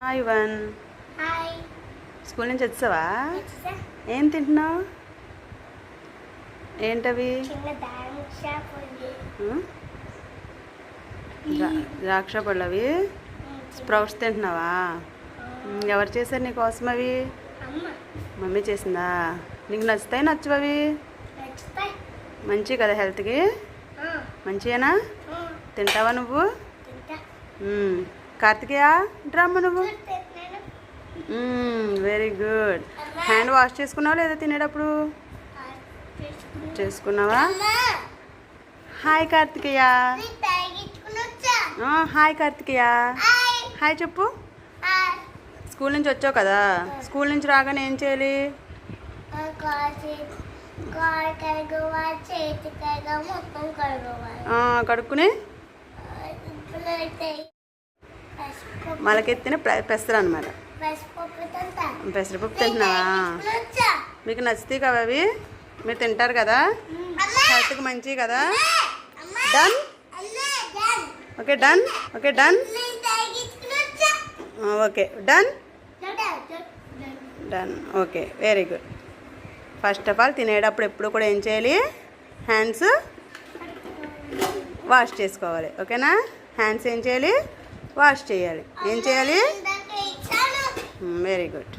Hi one. Hi. School నుంచి వచ్చావా? ఏం తింటున్నావు? ఏంటవి? ద్రాక్ష పళ్ళు అవి. స్ప్రౌట్స్ తింటున్నావా? ఎవరు చేశారు నీకోసం అవి? మమ్మీ చేసిందా? నీకు నచ్చుతాయి నచ్చవు అవి? మంచి కదా హెల్త్కి? మంచియేనా? తింటావా నువ్వు? కార్తికేయ డ్రమ్మ నువ్వు. Very good. హ్యాండ్ వాష్ చేసుకున్నావా లేదా తినేటప్పుడు? చేసుకున్నావా? Hi Karthikeya. Hi Karthikeya. Hi చెప్పు. స్కూల్ నుంచి వచ్చావు కదా, స్కూల్ నుంచి రాగానే ఏం చేయాలి? కడుక్కుని మొలకెత్తిన పెసరు అనమాట. పెసరపప్పు తింటున్నావా? మీకు నచ్చుతాయి కదా అవి? మీరు తింటారు కదా, హెల్త్కి మంచివి కదా. Done. Okay done. Okay done. Okay done. Done. Okay very good. First of all తినేటప్పుడు ఎప్పుడు కూడా ఏం చేయాలి? హ్యాండ్స్ వాష్ చేసుకోవాలి. ఓకేనా? హ్యాండ్స్ ఏం చేయాలి? వాష్ చేయాలి. ఏం చేయాలి? Very good.